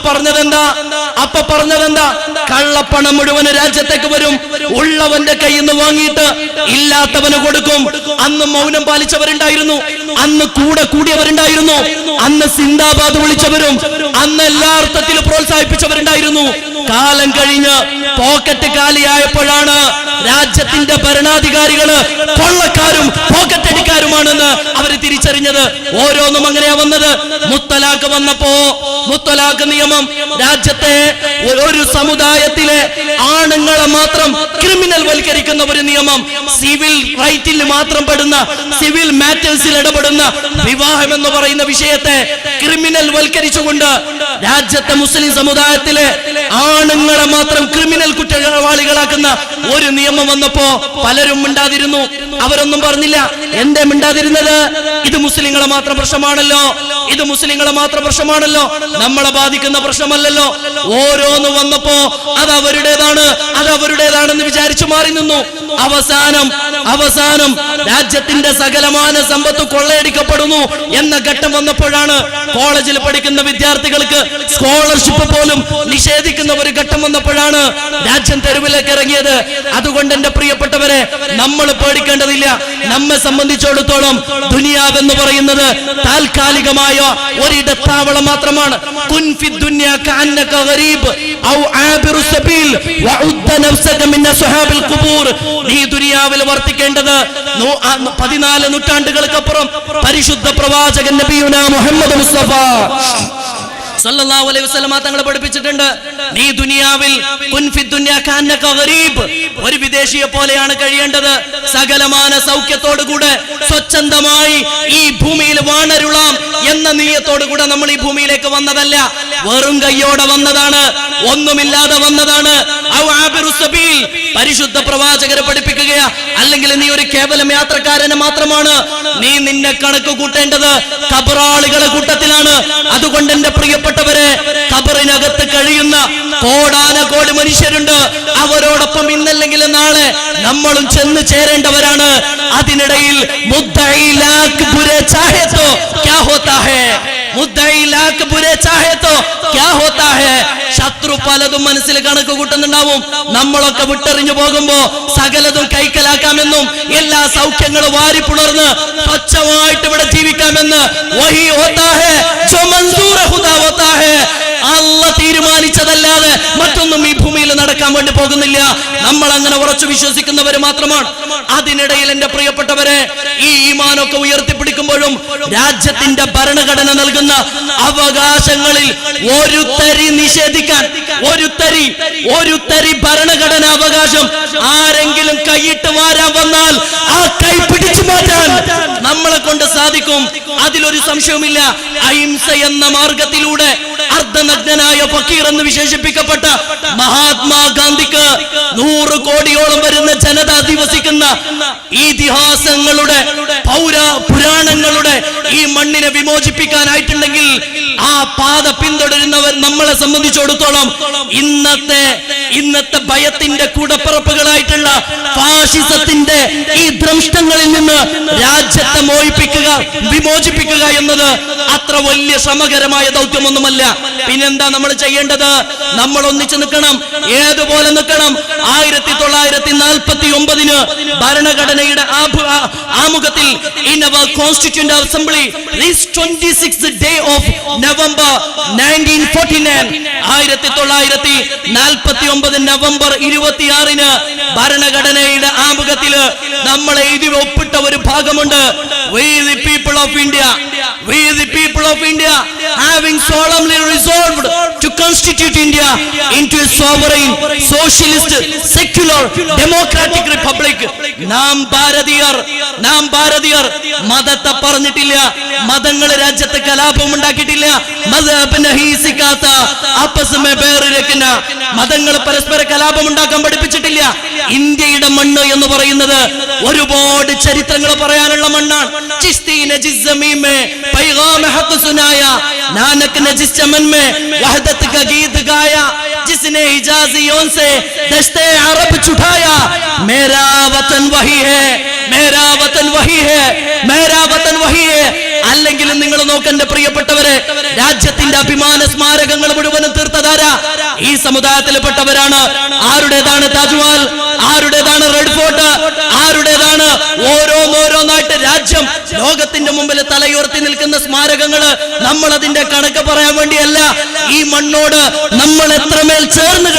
പറഞ്ഞതെന്താ? കള്ളപ്പണം മുഴുവൻ രാജ്യത്തേക്ക് വരും. ഉള്ളവന്റെ കയ്യിൽ നിന്ന് വാങ്ങിയിട്ട് ഇല്ലാത്തവന് കൊടുക്കും. അന്ന് മൗനം പാലിച്ചവരുണ്ടായിരുന്നു, അന്ന് കൂടെ കൂടിയവരുണ്ടായിരുന്നു, അന്ന് സിന്ദാബാദ് വിളിച്ചവരും അന്ന് എല്ലാ അർത്ഥത്തിലും പ്രോത്സാഹിപ്പിച്ചവരുണ്ടായിരുന്നു. കാലം കഴിഞ്ഞ് പോക്കറ്റ് കാലിയായപ്പോഴാണ് രാജ്യത്തിന്റെ ഭരണാധികാരികള് കൊള്ളക്കാരും പോക്കറ്റടിക്കാരുമാണെന്ന് അവർ തിരിച്ചറിഞ്ഞത്. ഓരോന്നും അങ്ങനെയാ വന്നത്. മുത്തലാഖ് വന്നപ്പോ മുത്തലാഖ് നിയമം രാജ്യത്തെ ഒരു സമുദായത്തിലെ ആണുങ്ങളെ മാത്രം ക്രിമിനൽ വൽക്കരിക്കുന്ന ഒരു നിയമം, സിവിൽ റൈറ്റിൽ മാത്രം പെടുന്ന, സിവിൽ മാറ്റേഴ്സിൽ ഇടപെടുന്ന വിവാഹം എന്ന് പറയുന്ന വിഷയത്തെ ക്രിമിനൽ വൽക്കരിച്ചുകൊണ്ട് രാജ്യത്തെ മുസ്ലിം സമുദായത്തിലെ ആണുങ്ങളെ മാത്രം ക്രിമിനൽ കുറ്റവാളികളാക്കുന്ന ഒരു നിയമം വന്നപ്പോ പലരും മിണ്ടാതിരുന്നു. അവരൊന്നും പറഞ്ഞില്ല. എന്തേ മിണ്ടാതിരുന്നത്? ഇത് മുസ്ലിങ്ങളെ മാത്രം പ്രശ്നമാണല്ലോ, ഇത് മുസ്ലിങ്ങളെ മാത്രം പ്രശ്നമാണല്ലോ, നമ്മളെ ബാധിക്കുന്ന പ്രശ്നമല്ലല്ലോ. ഓരോന്ന് വന്നപ്പോ അത് അവരുടേതാണെന്ന് വിചാരിച്ചു മാറി നിന്നു. അവസാനം രാജ്യത്തിന്റെ സകലമാന സമ്പത്ത് കൊള്ളയടിക്കപ്പെടുന്നു എന്ന ഘട്ടം വന്നപ്പോഴാണ് കോളേജിൽ പഠിക്കുന്ന വിദ്യാർത്ഥികൾക്ക് സ്കോളർഷിപ്പ് പോലും നിഷേധിക്കുന്ന ഒരു ഘട്ടം വന്നപ്പോഴാണ് രാജ്യം തെരുവിലേക്ക് ഇറങ്ങിയത്. അതുകൊണ്ട് എന്റെ പ്രിയപ്പെട്ടവരെ, നമ്മൾ പേടിക്കേണ്ടതില്ല. നമ്മെ സംബന്ധിച്ചിടത്തോളം ദുനിയാവെന്ന് പറയുന്നത് താൽക്കാലികമായ ഒരിടത്താവളം മാത്രമാണ്. കുൻ ഫി ദുനിയ കഅന്നക ഗരീബ് ഔ ആബിറു സബീൽ വഉദ്ദ നഫ്സക മിൻ അസ്ഹാബിൽ ഖുബൂർ. ഈ ദുനിയാവിൽ വർത്തിക്കേണ്ടത് 14 നൂറ്റാണ്ടുകൾക്കപ്പുറം പരിശുദ്ധ പ്രവാചകൻ നബിയുനാ മുഹമ്മദ് മുസ്തഫ സല്ലല്ലാഹു അലൈഹി വസല്ലമ തങ്ങൾ പഠിപ്പിച്ചിട്ടുണ്ട്, നീ ദുനിയാവിൽ കുൻ ഫി ദുനിയ കഅന്നക ഗരീബ്, ഒരു വിദേശിയെ പോലെയാണ് കഴിയേണ്ടത്. സകലമാന സൗഖ്യത്തോടുകൂടെ സ്വച്ഛന്തമായി ഈ ഭൂമിയിൽ വാണരുളാം എന്ന നിയ്യത്തോടുകൂടെ നമ്മൾ ഈ ഭൂമിയിലേക്ക് വന്നതല്ല. വെറും കയ്യോടെ വന്നതാണ്, ഒന്നുമില്ലാതെ വന്നതാണ്. ഔ ആബിറു സബീൽ, പരിശുദ്ധ പ്രവാചകരെ പഠിപ്പിക്കുകയാ. അല്ലെങ്കിൽ നീ ഒരു കേവലം യാത്രക്കാരനെ മാത്രമാണ്. നീ നിന്നെ കണക്ക് കൂട്ടേണ്ടത് ഖബറാളികളുടെ കൂട്ടത്തിലാണ്. അതുകൊണ്ട് എന്റെ പ്രിയപ്പെട്ടവരെ, ഖബറിനകത്ത് കഴിയുന്ന കോടാനകോടി മനുഷ്യരുണ്ട്. അവരോടൊപ്പം ഇന്നല്ലെങ്കിൽ നാളെ നമ്മളും ചെന്ന് ചേരേണ്ടവരാണ്. അതിനിടയിൽ മുദ്ദഈ ലാഖ് ബുരെ ചാഹേ തോ ക്യാ ഹോതാ ഹൈ, മുദ്ദഈ ലാഖ് ബുരെ ചാഹേ തോ ക്യാ ഹോതാ ഹൈ. ശത്രു പലതും മനസ്സിൽ കണക്ക് കൂട്ടുന്നുണ്ടാവും. നമ്മളൊക്കെ വിട്ടെറിഞ്ഞു പോകുമ്പോ സകലതും കൈക്കലാക്കാമെന്നും എല്ലാ സൗഖ്യങ്ങളും വാരിപ്പുണർന്ന് സ്വച്ഛമായിട്ട് ഇവിടെ ജീവിക്കാമെന്ന് വഹി ഹോതാ ഹൈ ജോ മൻസൂർ ഖുദാ ഹോതാ ഹൈ. അല്ലാഹ് തീരുമാനിച്ചതല്ലാതെ മറ്റൊന്നും ഈ ഭൂമിയിൽ നടക്കാൻ വേണ്ടി പോകുന്നില്ല. നമ്മൾ അങ്ങനെ ഉറച്ചു വിശ്വസിക്കുന്നവര് മാത്രമാണ്. അതിനിടയിൽ എന്റെ പ്രിയപ്പെട്ടവരെ, ഈ ഈമാനൊക്കെ ഉയർത്തിപ്പിടിക്കുമ്പോഴും രാജ്യത്തിന്റെ ഭരണഘടന നൽകുന്ന അവകാശങ്ങളിൽ ഒരു തരി നിഷേധിക്കാൻ, ഒരു തരി ഭരണഘടനാ അവകാശം ആരെങ്കിലും കൈയിട്ട് വാരാൻ വന്നാൽ ആ കൈ പിടിച്ചു മാറ്റാൻ നമ്മളെ കൊണ്ട് സാധിക്കും. അതിലൊരു സംശയവുമില്ല. അഹിംസ എന്ന മാർഗത്തിലൂടെ അർദ്ധനഗ്നനായ ഫക്കീർ എന്ന് വിശേഷിപ്പിക്കപ്പെട്ട മഹാത്മാഗാന്ധിക്ക് 100 കോടിയോളം വരുന്ന ജനത അധിവസിക്കുന്ന ഇതിഹാസങ്ങളുടെ പുരാണങ്ങളുടെ ഈ മണ്ണിനെ വിമോചിപ്പിക്കാനായിട്ടുണ്ടെങ്കിൽ ആ പാത പിന്തുടരുന്നവർ നമ്മളെ സംബന്ധിച്ചിടത്തോളം ഇന്നത്തെ ഭയത്തിന്റെ കൂടപ്പിറപ്പുകളായിട്ടുള്ള ഫാഷിസത്തിന്റെ ഈ ദ്രംഷ്ടങ്ങളിൽ നിന്ന് രാജ്യത്തെ വിമോചിപ്പിക്കുക എന്നത് അത്ര വലിയ ശ്രമകരമായ ദൗത്യമൊന്നുമല്ല. പിന്നെന്താ നമ്മൾ ചെയ്യേണ്ടത്? നമ്മൾ ഒന്നിച്ചു നിൽക്കണം. ഏതുപോലെ നിൽക്കണം? 1949 ഭരണഘടനയുടെ ആമുഖത്തിൽ in our constituent assembly this 26th day of November 1949, 1949 November 26 ഭരണഘടനയുടെ ആമുഖത്തില് നമ്മൾ എഴുതി ഒപ്പിട്ട ഒരു ഭാഗമുണ്ട്. We the people of India having solemnly resolved to constitute India into a sovereign, socialist, secular, democratic republic. നാം ഭാരതീയർ മതത്തെ പറഞ്ഞിട്ടില്ല, മതങ്ങൾ രാജ്യത്ത് കലാപം ഉണ്ടാക്കിയിട്ടില്ല, മതങ്ങൾ പരസ്പര കലാപം ഉണ്ടാക്കാൻ പഠിപ്പിച്ചിട്ടില്ല. ഇന്ത്യയുടെ മണ്ണ് എന്ന് പറയുന്നത് ഒരുപാട് ചരിത്രങ്ങൾ പറയാനുള്ള മണ്ണാണ്. ചിശ്തി ने जिस जमीन में पैगाम हक सुनाया, नानक ने जिस चमन में वहदत का गीत गाया, जिसने हिजाजियों से दश्ते अरब छुटाया, मेरा वतन वही है, मेरा वतन वही है, मेरा वतन वही है. അല്ലെങ്കിൽ നിങ്ങൾ നോക്കന്റെ പ്രിയപ്പെട്ടവരെ, രാജ്യത്തിന്റെ അഭിമാന സ്മാരകങ്ങൾ മുഴുവനും തീർത്തതാരാ? ഈ സമുദായത്തിൽപ്പെട്ടവരാണ്. ആരുടേതാണ് താജ്മഹൽ? ആരുടേതാണ് റെഡ് ഫോർട്ട്? ആരുടേതാണ്? ഓരോന്നായിട്ട് രാജ്യം ലോകത്തിന്റെ മുമ്പിൽ തലയുയർത്തി നിൽക്കുന്ന സ്മാരകങ്ങള് നമ്മൾ അതിന്റെ കണക്ക് പറയാൻ വേണ്ടിയല്ല. ഈ മണ്ണോട് നമ്മൾ എത്രമേൽ ചേർന്ന്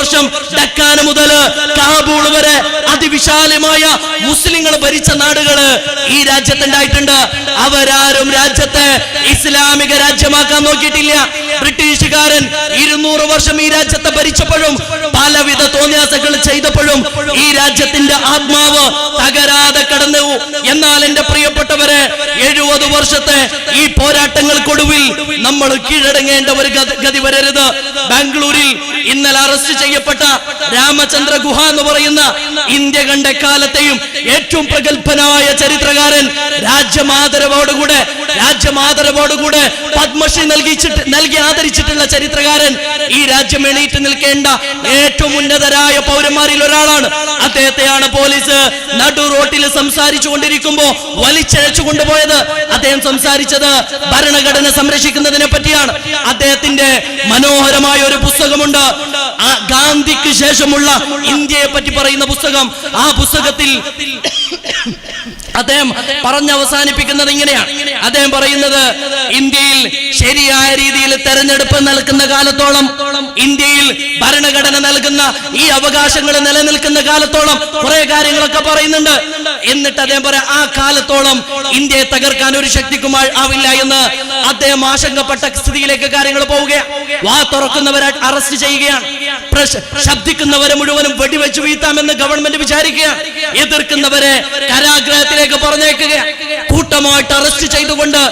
വർഷം ഡക്കാൻ മുതൽ കാബൂൾ വരെ അതിവിശാലമായ മുസ്ലിങ്ങൾ ഭരിച്ച നാടുകള് ഈ രാജ്യത്തുണ്ടായിട്ടുണ്ട്. അവരാരും രാജ്യത്തെ ഇസ്ലാമിക രാജ്യമാക്കാൻ നോക്കിയിട്ടില്ല. ബ്രിട്ടീഷുകാരൻ 200 വർഷം ഈ രാജ്യത്തെ ഭരിച്ചപ്പോഴും പലവിധ തോന്നിയാസങ്ങൾ ചെയ്തപ്പോഴും ഈ രാജ്യത്തിന്റെ ആത്മാവ് തകരാതെ കടന്നു. എന്നാൽ എന്റെ പ്രിയപ്പെട്ടവരെ, 70 വർഷത്തെ ഈ പോരാട്ടങ്ങൾക്കൊടുവിൽ നമ്മൾ കീഴടങ്ങേണ്ട ഒരു ഗതി വരരുത്. ബാംഗ്ലൂരിൽ ഇന്നലെ അറസ്റ്റ് ചെയ്യപ്പെട്ട രാമചന്ദ്ര ഗുഹ എന്ന് പറയുന്ന ഇന്ത്യ കണ്ട കാലത്തെയും ഏറ്റവും പ്രഗത്ഭനായ ചരിത്രകാരൻ, രാജ്യമാദരവോടുകൂടെ പത്മശ്രീ നൽകി ആദരിച്ചിട്ടുള്ള ചരിത്രകാരൻ, ഈ രാജ്യം എണീറ്റ് നിൽക്കേണ്ട ഏറ്റവും ഉന്നതരായ പൗരന്മാരിൽ ഒരാളാണ്. അദ്ദേഹത്തെയാണ് പോലീസ് നടു റോട്ടിൽ സംസാരിച്ചു കൊണ്ടിരിക്കുമ്പോ വലിച്ചഴച്ചു കൊണ്ടുപോയത്. അദ്ദേഹം സംസാരിച്ചത് ഭരണഘടന സംരക്ഷിക്കുന്നതിനെ പറ്റിയാണ്. അദ്ദേഹത്തിന്റെ മനോഹരമായ ഒരു പുസ്തകമുണ്ട്, ഗാന്ധിക്ക് ശേഷമുള്ള ഇന്ത്യയെ പറ്റി പറയുന്ന പുസ്തകം. ആ പുസ്തകത്തിൽ അദ്ദേഹം അവസാനിപ്പിക്കുന്നത് ഇങ്ങനെയാണ്. അദ്ദേഹം പറയുന്നത്, ഇന്ത്യയിൽ ശരിയായ രീതിയിൽ തെരഞ്ഞെടുപ്പ് നൽകുന്ന കാലത്തോളം, ഇന്ത്യയിൽ ഭരണഘടന നൽകുന്ന ഈ അവകാശങ്ങൾ നിലനിൽക്കുന്ന കാലത്തോളം കുറെ കാര്യങ്ങളൊക്കെ പറയുന്നുണ്ട്. എന്നിട്ട് അദ്ദേഹം പറയാം, ആ കാലത്തോളം ഇന്ത്യയെ തകർക്കാൻ ഒരു ശക്തിക്കും ആവില്ല എന്ന് അദ്ദേഹം ആശങ്കപ്പെട്ട സ്ഥിതിയിലേക്ക് കാര്യങ്ങൾ പോവുകയാണ്. വാ തുറക്കുന്നവരെ അറസ്റ്റ് ചെയ്യുകയാണ്, ശബ്ദിക്കുന്നവരെ മുഴുവനും വെടിവെച്ച് വീഴ്ത്താമെന്ന് ഗവൺമെന്റ് വിചാരിക്കുകയാണ്, എതിർക്കുന്നവരെ കാരാഗ്രഹത്തിലേക്ക് പറഞ്ഞേക്കുകയാണ്, കൂട്ടമായിട്ട് അറസ്റ്റ് ചെയ്തുകൊണ്ട്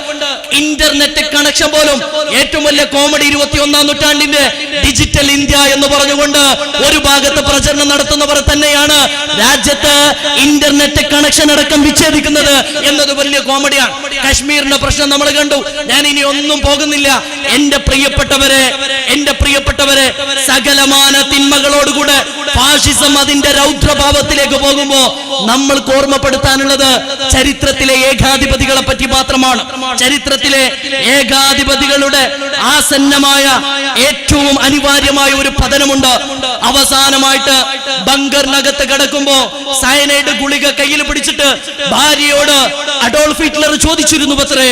ഇന്റർനെറ്റ് കണക്ഷൻ പോലും, ഏറ്റവും വലിയ കോമഡി 21ാം നൂറ്റാണ്ടിന്റെ ഡിജിറ്റൽ ഇന്ത്യ എന്ന് പറഞ്ഞുകൊണ്ട് ഒരു ഭാഗത്ത് പ്രചരണം നടത്തുന്നവർ തന്നെയാണ് രാജ്യത്ത് ഇന്റർനെറ്റ് കണക്ഷൻ അടക്കം വിച്ഛേദിക്കുന്നത് എന്നത് വലിയ കോമഡിയാണ്. കശ്മീരിന്റെ പ്രശ്നം നമ്മൾ കണ്ടു. ഞാൻ ഇനി ഒന്നും പോകുന്നില്ല. എന്റെ പ്രിയപ്പെട്ടവരെ സകലമാന തിന്മകളോടുകൂടെ ഫാഷിസം അതിന്റെ രൗദ്രഭാവത്തിലേക്ക് പോകുമ്പോ നമ്മൾക്ക് ഓർമ്മപ്പെടുത്താനുള്ളത് ചരിത്രത്തിലെ ഏകാധിപതികളെ പറ്റി മാത്രമാണ്. ചരിത്രത്തിലെ ഏകാധിപതികളുടെ ആസന്നമായ ഏറ്റവും അനിവാര്യമായ ഒരു പതനമുണ്ട്. അവസാനമായിട്ട് ബങ്കറിനകത്ത് കിടക്കുമ്പോ സയനൈഡ് ഗുളിക കയ്യിൽ പിടിച്ചിട്ട് ഭാര്യയോട് അഡോൾഫ് ഹിറ്റ്ലർ ചോദിച്ചിരുന്നു പത്രേ,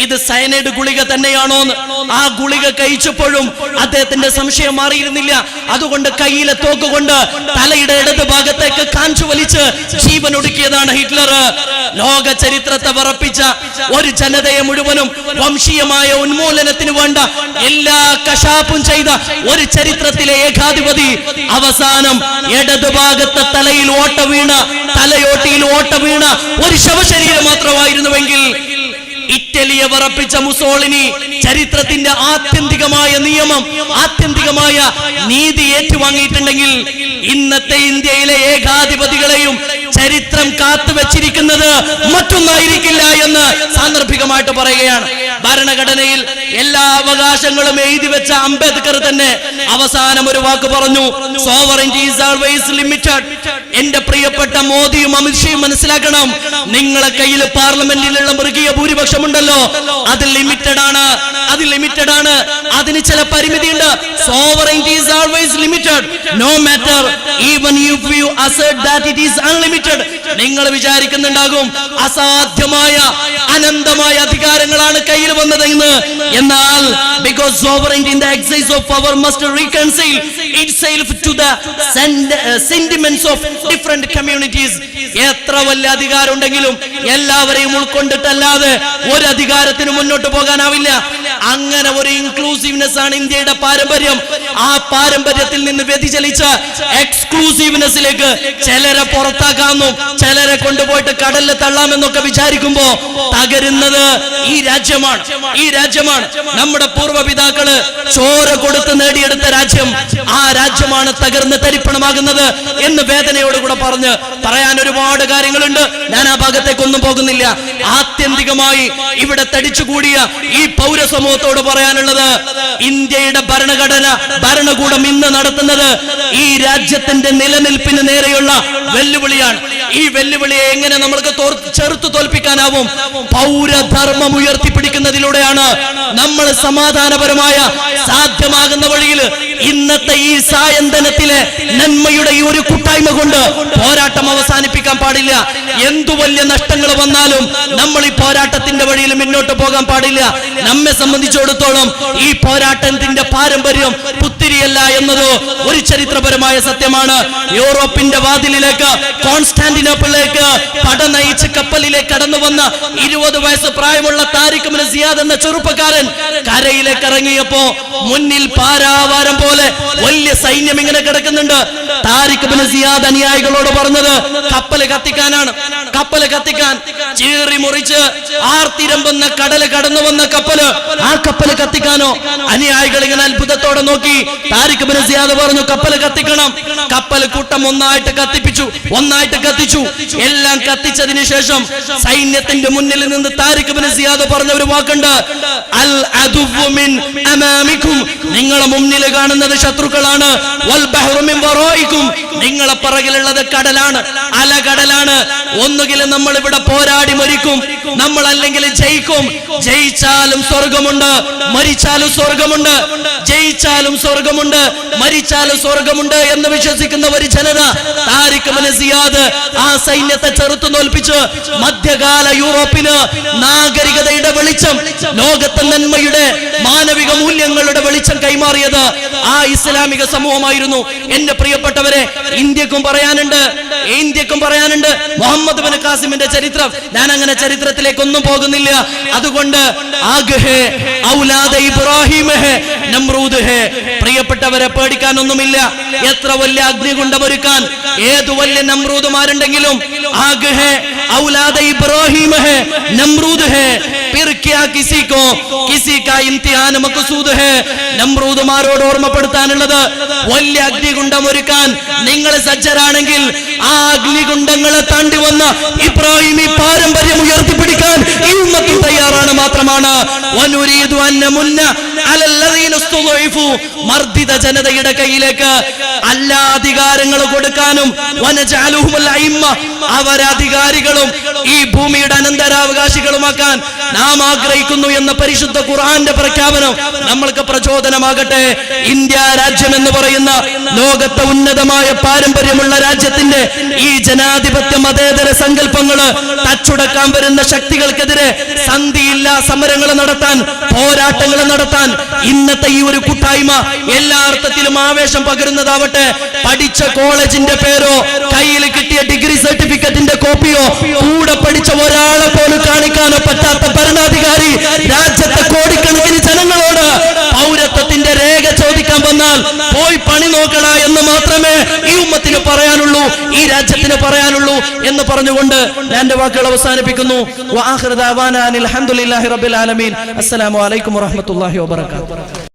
ഇത് സയനൈഡ് ഗുളിക തന്നെയാണോന്ന്. ആ ഗുളിക കഴിച്ചപ്പോഴും അദ്ദേഹത്തിന്റെ സംശയം മാറിയിരുന്നില്ല. അതുകൊണ്ട് കയ്യിലെ തോക്കുകൊണ്ട് തലയുടെ ഇടത് ഭാഗത്തേക്ക് കാഞ്ചു വലിച്ച് ജീവൻ ഒടുക്കിയതാണ് ഹിറ്റ്ലർ. ലോക ചരിത്രത്തെ വിറപ്പിച്ച ഒരു ജനതയെ മുഴുവനും വംശീയമായ ഉന്മൂലനത്തിന് വേണ്ട എല്ലാ കശാപ്പും ചെയ്ത ഒരു ചരിത്രത്തിലെ ഏകാധിപതി അവസാനം ഇടത് ഭാഗത്തെ തലയോട്ടിയിൽ ഓട്ട വീണ ഒരു ശവശരീരം മാത്രമായിരുന്നുവെങ്കിൽ ഇറ്റലിയെ വിറപ്പിച്ച മുസോളിനി ചരിത്രത്തിന്റെ ആത്യന്തികമായ നിയമം, ആത്യന്തികമായ നീതി ഏറ്റുവാങ്ങിയിട്ടുണ്ടെങ്കിൽ ഇന്നത്തെ ഇന്ത്യയിലെ ഏകാധിപതികളെയും ചരിത്രം കാത്തുവച്ചിരിക്കുന്നത് മറ്റൊന്നായിരിക്കില്ല എന്ന് സാന്ദർഭികമായിട്ട് പറയുകയാണ്. ഭരണഘടനയിൽ എല്ലാ അവകാശങ്ങളും എഴുതി വെച്ച അംബേദ്കർ തന്നെ അവസാനം ഒരു വാക്ക് പറഞ്ഞു, സോവറിറ്റി ഈസ് ഓൾവേസ് ലിമിറ്റഡ്. എന്റെ പ്രിയപ്പെട്ട മോദിയും അമിത്ഷയും മനസ്സിലാക്കണം, നിങ്ങളെ കയ്യിൽ പാർലമെന്റിലുള്ള മൃഗീയ ഭൂരിപക്ഷം ഉണ്ടല്ലോ, അത് ലിമിറ്റഡ് ആണ്. അതിന് ചില പരിമിതിയുണ്ട്. Sovereignty is always limited, no matter even if you assert that it is unlimited. നിങ്ങൾ വിചാരിക്കുന്നുണ്ടാകും അസാധ്യമായ അനന്തമായ അധികാരങ്ങളാണ് കയ്യിൽ വന്നതെന്ന്. എന്നാൽ because sovereignty in the exercise of power must reconcile itself to the sentiments of different communities. എത്ര വലിയ അധികാരം ഉണ്ടെങ്കിലും എല്ലാവരെയും ഉൾക്കൊണ്ടിട്ടല്ലാതെ ഒരു അധികാരത്തിന് മുന്നോട്ട് പോകാനാവില്ല. അങ്ങനെ ഒരു ഇൻക്ലൂസീവ്നെസ് ആണ് ഇന്ത്യയുടെ പാരമ്പര്യം. ആ പാരമ്പര്യത്തിൽ നിന്ന് വ്യതിചലിച്ച എക്സ്ക്ലൂസീവ്നെസ്സിലേക്ക് ചിലരെ പുറത്താക്കാമെന്നും ചിലരെ കൊണ്ടുപോയിട്ട് കടലിൽ തള്ളാമെന്നൊക്കെ വിചാരിക്കുമ്പോ തകരുന്നത് ഈ രാജ്യമാണ്. നമ്മുടെ പൂർവ്വപിതാക്കള് ചോര കൊടുത്ത് നേടിയെടുത്ത രാജ്യം, ആ രാജ്യമാണ് തകർന്ന് തരിപ്പണമാകുന്നത് എന്ന് വേദനയോടുകൂടെ പറയാൻ ഒരുപാട് കാര്യങ്ങളുണ്ട്. ഞാൻ ആ ഭാഗത്തേക്കൊന്നും പോകുന്നില്ല. ആത്യന്തികമായി ഇവിടെ തടിച്ചുകൂടിയ ഈ പൗരസമൂഹത്തോട് പറയാനുള്ളത്, ഇന്ത്യയുടെ ഭരണകൂടം ഇന്ന് നടത്തുന്നത് ഈ രാജ്യത്തിന്റെ നിലനിൽപ്പിന് നേരെയുള്ള വെല്ലുവിളിയാണ്. ഈ വെല്ലുവിളിയെ എങ്ങനെ നമ്മൾക്ക് ചെറുത്തു തോൽപ്പിക്കാനാവും? പൗരധർമ്മം ഉയർത്തിപ്പിടിക്കുന്നതിലൂടെയാണ്. നമ്മൾ സമാധാനപരമായ സാധ്യമാകുന്ന വഴിയിൽ ഇന്നത്തെ ഈ സായന്തനത്തിലെ നന്മയുടെ ഈ ഒരു കൂട്ടായ്മ കൊണ്ട് പോരാട്ടം അവസാനിപ്പിക്കാൻ പാടില്ല. എന്തു വലിയ നഷ്ടങ്ങൾ വന്നാലും നമ്മൾ ഈ പോരാട്ടത്തിന്റെ വഴിയിൽ മുന്നോട്ട് പോകാൻ പാടില്ല. നമ്മെ സംബന്ധിച്ചിടത്തോളം ഈ പോരാട്ടത്തിന്റെ പാരമ്പര്യം പുത്തിരിയല്ല എന്നത് ഒരു ചരിത്രപരമായ സത്യമാണ്. യൂറോപ്പിന്റെ വാതിലിലേക്ക്, കോൺസ്റ്റാന്റിനോപ്പിളിലേക്ക് പട നയിച്ച് കപ്പലിലേക്ക് കടന്നു വന്ന 20 വയസ്സ് പ്രായമുള്ള താരിഖ് ഇബ്നു സിയാദ് എന്ന ചെറുപ്പക്കാരൻ കരയിലേക്ക് ഇറങ്ങിയപ്പോ മുന്നിൽ പാരാവാരം പോലെ വലിയ സൈന്യം ഇങ്ങനെ കിടക്കുന്നുണ്ട്. താരിഖ് ഇബ്നു സിയാദ് അനുയായികളോട് പറഞ്ഞത് കപ്പല് കത്തിക്കാനാണ്. കപ്പല് കത്തിക്കാൻ ചീറി മുറിച്ച് ആർത്തിരമ്പുന്ന കടല് കടന്നു വന്ന കപ്പല്, ആ കപ്പല് കത്തിക്കാനോ? അനുയായികൾ ഇങ്ങനെ അത്ഭുതത്തോടെ നോക്കി. താരിഖ് ഇബ്നു സിയാദ് പറഞ്ഞു കപ്പല് കത്തിക്കണം. കപ്പൽ കൂട്ടം ഒന്നായിട്ട് കത്തിച്ചു. എല്ലാം കത്തിച്ചതിന് ശേഷം സൈന്യത്തിന്റെ മുന്നിൽ നിന്ന് താരിഖ് ഇബ്നു സിയാദ് പറഞ്ഞ ഒരു വാക്കുണ്ട്, അൽ അദുവ്വു മിൻ അമാമികും, നിങ്ങളെ മുന്നിൽ കാണുന്നത് ശത്രുക്കളാണ്. വൽ ബഹ്റു മിൻ വറായികും, നിങ്ങളെ പിറകിലുള്ളത് കടലാണ്, അലകടലാണ്. ഒന്നുകിൽ നമ്മൾ ഇവിടെ പോരാടി മരിക്കും, നമ്മൾ അല്ലെങ്കിൽ ജയിക്കും. ജയിച്ചാലും സ്വർഗമുണ്ട്, മരിച്ചാലും സ്വർഗമുണ്ട്. ജയിച്ചാലും സ്വർഗമുണ്ട്, മരിച്ചാലും സ്വർഗമുണ്ട് എന്ന് വിശ്വസിക്കുന്ന ഒരു ജനത. താരിഖ് ഇബ്നു സിയാദ് ആ സൈന്യത്തെ ചെറുത്തു തോൽപ്പിച്ച് മധ്യകാല യൂറോപ്പിന് നാഗരികതയുടെ വെളിച്ചം, ലോകത്തെ നന്മയുടെ മാനവിക മൂല്യങ്ങളുടെ വെളിച്ചം കൈമാറിയത് ആ ഇസ്ലാമിക സമൂഹമായിരുന്നു. എന്റെ പ്രിയപ്പെട്ടവരെ, ഇന്ത്യക്കും പറയാനുണ്ട് മുഹമ്മദ് ബിൻ ഖാസിമിന്റെ ചരിത്രം. ഞാൻ അങ്ങനെ ചരിത്രത്തിലേക്കൊന്നും പോകുന്നില്ല. അതുകൊണ്ട് പ്രിയപ്പെട്ടവരെ, പേടിക്കാനൊന്നുമില്ല. എത്ര വലിയ അഗ്നികുണ്ഡമൊരുക്കാൻ ഏതു വലിയ നമ്രൂദുമാരുണ്ടെങ്കിലും നമ്രൂദുമാരോട് ഓർമ്മപ്പെടുത്താനുള്ളത്, വലിയ അഗ്നികുണ്ഡമൊരുക്കാൻ നിങ്ങൾ സജ്ജരാണെങ്കിൽ ആ അഗ്നികുണ്ഡങ്ങളെ താണ്ടി വന്ന ഇബ്രാഹിമി പാരമ്പര്യം ഉയർത്തിപ്പിടിക്കാൻ ഈ ഉമ്മത്തും തയ്യാറാണ് മാത്രമാണ്. മർദ്ദിത ജനതയുടെ കയ്യിലേക്ക് എല്ലാ അധികാരങ്ങൾ കൊടുക്കാനും അവരധികാരികളും ഈ ഭൂമിയുടെ അനന്തരാവകാശികളുമാക്കാൻ നാം ആഗ്രഹിക്കുന്നു എന്ന പരിശുദ്ധ ഖുർആന്റെ പ്രഖ്യാപനം നമ്മൾക്ക് പ്രചോദനമാകട്ടെ. ഇന്ത്യ രാജ്യം എന്ന് പറയുന്ന ലോകത്തെ ഉന്നതമായ പാരമ്പര്യമുള്ള രാജ്യത്തിന്റെ ഈ ജനാധിപത്യ മതേതര സങ്കല്പങ്ങള് തച്ചുടക്കാൻ വരുന്ന ശക്തികൾക്കെതിരെ സന്ധിയില്ല സമരങ്ങൾ നടത്താൻ, പോരാട്ടങ്ങൾ നടത്താൻ ഇന്നത്തെ ഈ ഒരു കൂട്ടായ്മ എല്ലാ അർത്ഥത്തിലും ആവേശം പകരുന്നതാവട്ടെ. പഠിച്ച കോളേജിന്റെ പേരോ കയ്യിൽ കിട്ടിയ ഡിഗ്രി സർട്ടിഫിക്കറ്റിന്റെ കോപ്പിയോ കൂടെ പഠിച്ച ഒരാളെ പോലും കാണിക്കാനോ പറ്റാത്ത ഭരണാധികാരി രാജ്യത്തെ കോടിക്കണക്കിന് ജനങ്ങളോട് പൗരത്വത്തിന്റെ രേഖ ചോദിക്കാൻ വന്നാൽ പോയി പണി നോക്കണ എന്ന് മാത്രമേ ഈ ഉമ്മത്തിന് പറയാനുള്ളൂ, ഈ രാജ്യത്തിന് പറയാനുള്ളൂ എന്ന് പറഞ്ഞുകൊണ്ട് ഞാൻ എന്റെ വാക്കുകൾ അവസാനിപ്പിക്കുന്നു. അസ്സലാമു അലൈക്കും വറഹ്മത്തുള്ളാഹി വബറകാതുഹു.